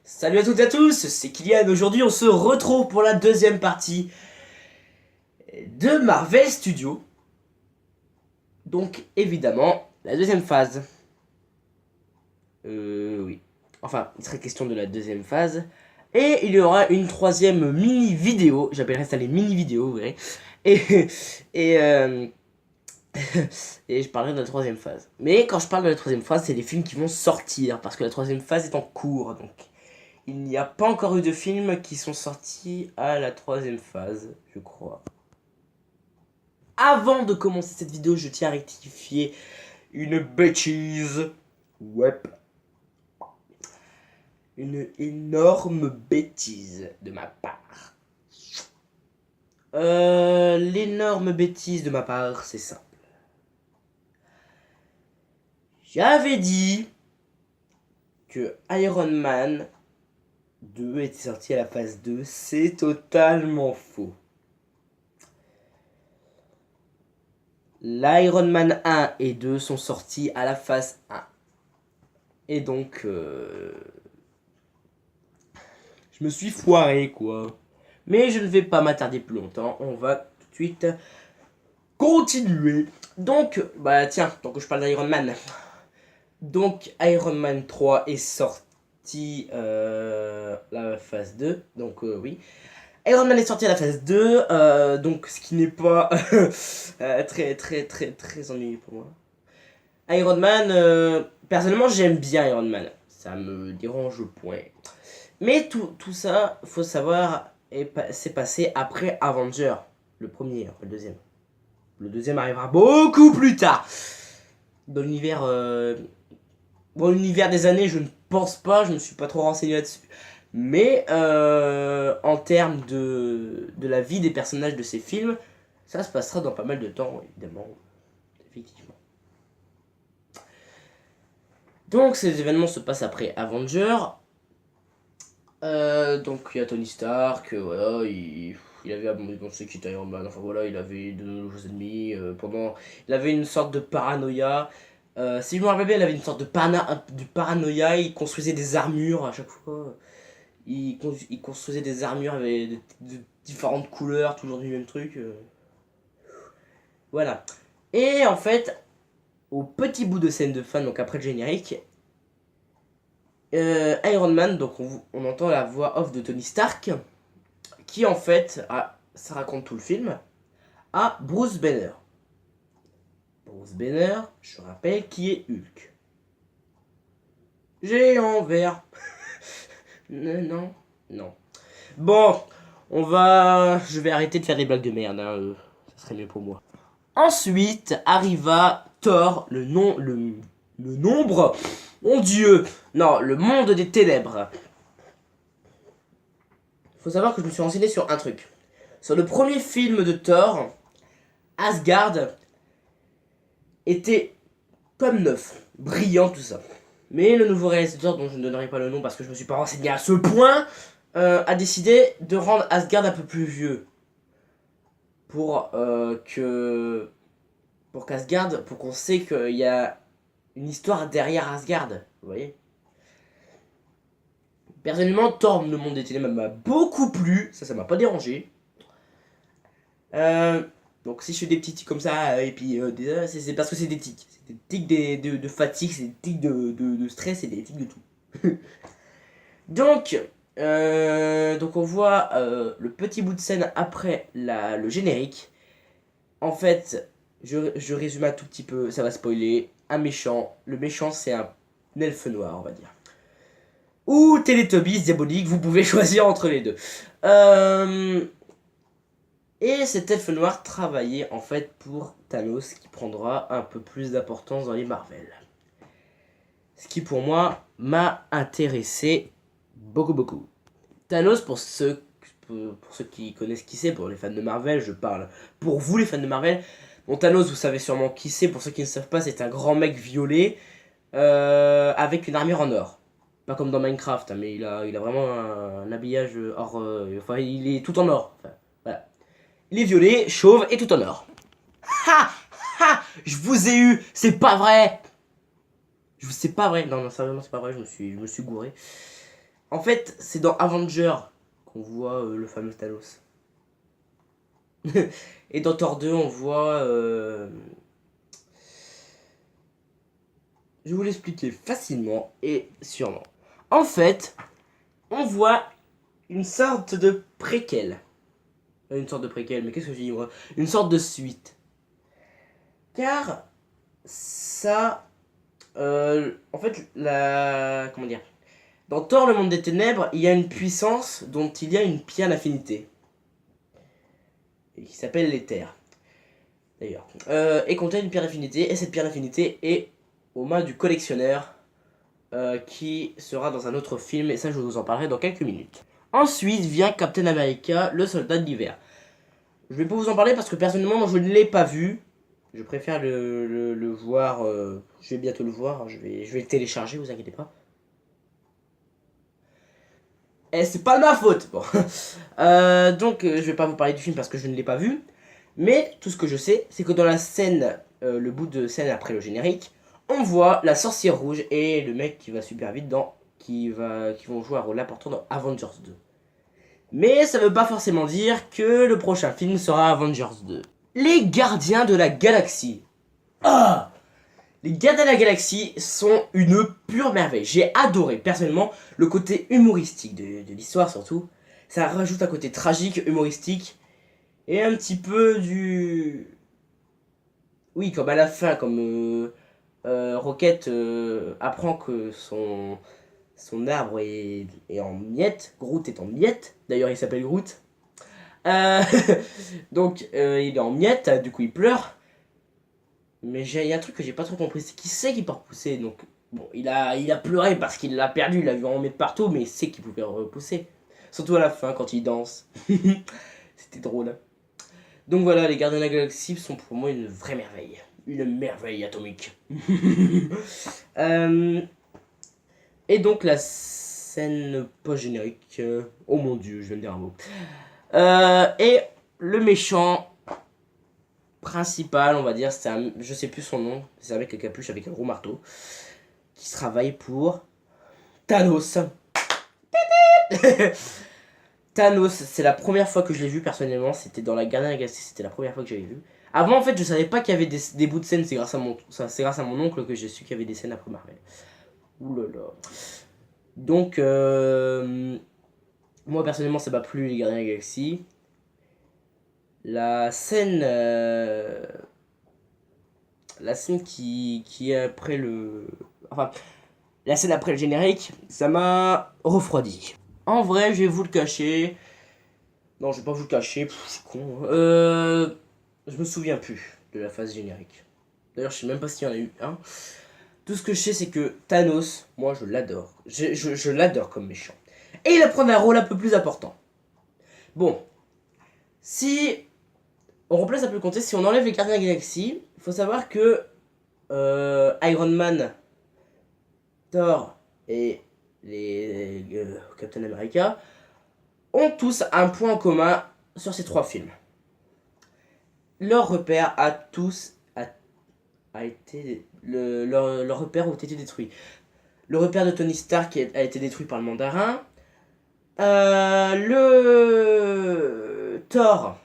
Salut à toutes et à tous, c'est Kylian. Aujourd'hui on se retrouve pour la deuxième partie de Marvel Studios. Donc évidemment, la deuxième phase. Oui. Enfin, il serait question de la deuxième phase. Et il y aura une troisième mini-vidéo. J'appellerai ça les mini-vidéos, vous verrez. Et, et, euh, et je parlerai de la troisième phase. Mais quand je parle de la troisième phase, c'est des films qui vont sortir. Parce que la troisième phase est en cours. Donc il n'y a pas encore eu de films qui sont sortis à la troisième phase, je crois. Avant de commencer cette vidéo, je tiens à rectifier une bêtise. Ouais. Une énorme bêtise de ma part. L'énorme bêtise de ma part, c'est simple. J'avais dit que Iron Man 2 était sorti à la phase 2. C'est totalement faux. L'Iron Man 1 et 2 sont sortis à la phase 1. Et donc, je me suis foiré, quoi. Mais je ne vais pas m'attarder plus longtemps. On va tout de suite continuer. Donc, bah tiens, tant que je parle d'Iron Man. Donc, Iron Man 3 est sorti la phase 2. Donc, oui. Iron Man est sorti à la phase 2, donc ce qui n'est pas très ennuyeux pour moi. Iron Man, personnellement j'aime bien Iron Man, ça me dérange point. Mais tout ça, faut savoir, c'est passé après Avenger, le premier, le deuxième. Le deuxième arrivera beaucoup plus tard. Dans l'univers l'univers des années, je ne pense pas, je ne me suis pas trop renseigné là-dessus. Mais en termes de la vie des personnages de ces films, ça se passera dans pas mal de temps, évidemment. Effectivement. Donc ces événements se passent après Avenger. Donc il y a Tony Stark, voilà, il avait annoncé qu'il était Iron Man, enfin voilà, il avait de nouveaux ennemis, il avait une sorte de paranoïa. Si je me rappelle bien, il avait une sorte de paranoïa, il construisait des armures à chaque fois. Il construisait des armures avec de différentes couleurs, toujours du même truc. Voilà. Et en fait, au petit bout de scène de fin, donc après le générique, Iron Man, donc on entend la voix off de Tony Stark, qui en fait, ça raconte tout le film, à Bruce Banner. Bruce Banner, je rappelle, qui est Hulk. Géant vert. Non. Bon, je vais arrêter de faire des blagues de merde, hein, ça serait mieux pour moi. Ensuite arriva Thor, le nombre, mon dieu, non, le monde des ténèbres. Faut savoir que je me suis renseigné sur un truc. Sur le premier film de Thor, Asgard était comme neuf, brillant, tout ça. Mais le nouveau réalisateur, dont je ne donnerai pas le nom parce que je me suis pas renseigné à ce point, a décidé de rendre Asgard un peu plus vieux. Pour qu'Asgard, pour qu'on sait qu'il y a une histoire derrière Asgard, vous voyez. Personnellement, Thor, le monde des ténèbres m'a beaucoup plu, ça m'a pas dérangé. Donc si je fais des petits tics comme ça, et puis c'est parce que c'est des tics. C'est des tics de fatigue, c'est des tics de stress, et des tics de tout. donc on voit le petit bout de scène après le générique. En fait, je résume un tout petit peu, ça va spoiler. Un méchant, le méchant c'est un elfe noir, on va dire. Ou Télétobies diabolique, vous pouvez choisir entre les deux. Et cet elfe noir travaillait en fait pour Thanos, qui prendra un peu plus d'importance dans les Marvel. Ce qui pour moi m'a intéressé beaucoup. Thanos, pour ceux qui connaissent qui c'est, pour les fans de Marvel, je parle pour vous les fans de Marvel. Bon, Thanos, vous savez sûrement qui c'est, pour ceux qui ne savent pas, c'est un grand mec violet avec une armure en or. Pas comme dans Minecraft, hein, mais il a vraiment un habillage or. Enfin, il est tout en or. Enfin, voilà. Il est violet, chauve et tout en or. Ha! Je vous ai eu! C'est pas vrai! C'est pas vrai! Non, sérieusement, c'est pas vrai, je me suis gouré. En fait, c'est dans Avenger qu'on voit le fameux Thanos. Et dans Thor 2, on voit... Je vais vous l'expliquer facilement et sûrement. En fait, on voit une sorte de préquel. Une sorte de préquel, mais qu'est-ce que je dis moi? Une sorte de suite. Car ça... en fait, comment dire? Dans Thor, le monde des ténèbres, il y a une puissance dont il y a une pierre d'affinité. Et qui s'appelle l'éther. D'ailleurs. Et contient une pierre d'affinité. Et cette pierre d'affinité est aux mains du collectionneur. Qui sera dans un autre film. Et ça, je vous en parlerai dans quelques minutes. Ensuite vient Captain America, le soldat de l'hiver. Je vais pas vous en parler parce que personnellement, moi, je ne l'ai pas vu. Je préfère le voir. Je vais bientôt le voir. Je vais le télécharger, vous inquiétez pas. Et c'est pas de ma faute. Bon. Donc, je vais pas vous parler du film parce que je ne l'ai pas vu. Mais tout ce que je sais, c'est que dans la scène, le bout de scène après le générique, on voit la sorcière rouge et le mec qui va super vite qui vont jouer un rôle important dans Avengers 2. Mais ça veut pas forcément dire que le prochain film sera Avengers 2. Les Gardiens de la Galaxie. Ah! Les Gardiens de la Galaxie sont une pure merveille. J'ai adoré personnellement le côté humoristique de l'histoire surtout. Ça rajoute un côté tragique, humoristique. Et un petit peu du... Oui, comme à la fin, comme Rocket apprend que son arbre est en miettes. Groot est en miettes. D'ailleurs, il s'appelle Groot. Donc, il est en miettes, du coup, il pleure. Mais il y a un truc que j'ai pas trop compris. C'est qu'il sait qu'il peut repousser. Donc, bon, il a pleuré parce qu'il l'a perdu. Il a vu en mettre partout, mais il sait qu'il pouvait repousser. Surtout à la fin, quand il danse. C'était drôle. Donc voilà, les Gardiens de la Galaxie sont pour moi une vraie merveille. Une merveille atomique. Et donc la scène post-générique. Oh mon dieu, je viens de dire un mot. Et le méchant principal, on va dire, je sais plus son nom. C'est avec la capuche, avec un gros marteau. Qui travaille pour Thanos. Thanos, c'est la première fois que je l'ai vu personnellement, c'était dans la Gardiens de la Galaxie, c'était la première fois que j'avais vu. Avant en fait je savais pas qu'il y avait des bouts de scène, c'est grâce à mon oncle que j'ai su qu'il y avait des scènes après Marvel. Ouh là là. Donc moi personnellement ça m'a plu les Gardiens de la Galaxie. La scène qui est après la scène après le générique, ça m'a refroidi. En vrai, je vais vous le cacher. Non, je vais pas vous le cacher, je suis con. Je me souviens plus de la phase générique. D'ailleurs, je sais même pas s'il y en a eu un. Tout ce que je sais, c'est que Thanos, moi, je l'adore. Je l'adore comme méchant. Et il va prendre un rôle un peu plus important. Bon. Si on remplace un peu le contexte, si on enlève les Gardiens de la Galaxie, il faut savoir que Iron Man, Thor et les Captain America ont tous un point en commun sur ces trois films. Leur repère a été leur repère ont été détruits. Le repère de Tony Stark a été détruit par le mandarin. Le Thor,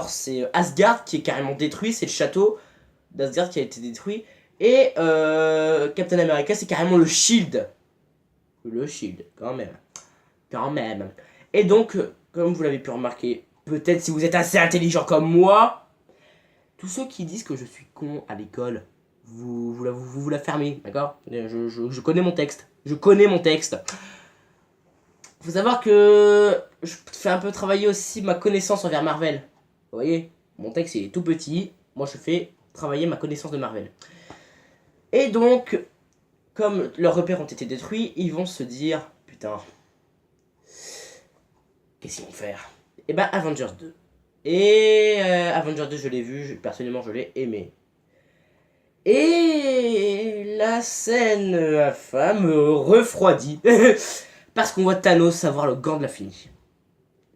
c'est Asgard qui est carrément détruit, c'est le château d'Asgard qui a été détruit. Et Captain America, c'est carrément le Shield. Le Shield, quand même. Et donc, comme vous l'avez pu remarquer, peut-être si vous êtes assez intelligent comme moi, tous ceux qui disent que je suis con à l'école, vous la fermez, d'accord? Je connais mon texte. Faut savoir que je fais un peu travailler aussi ma connaissance envers Marvel. Vous voyez, mon texte il est tout petit. Moi, je fais travailler ma connaissance de Marvel. Et donc, comme leurs repères ont été détruits, ils vont se dire, putain, qu'est-ce qu'ils vont faire? Et ben Avengers 2. Et Avengers 2, je l'ai vu, personnellement, je l'ai aimé. Et la scène infâme me refroidit. Parce qu'on voit Thanos avoir le gant de l'infini.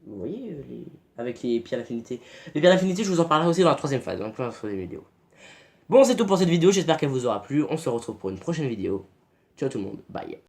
Vous voyez, avec les pierres d'affinité. Les pierres d'affinité, je vous en parlerai aussi dans la troisième phase, dans la troisième vidéo. Bon, c'est tout pour cette vidéo, j'espère qu'elle vous aura plu. On se retrouve pour une prochaine vidéo. Ciao tout le monde, bye.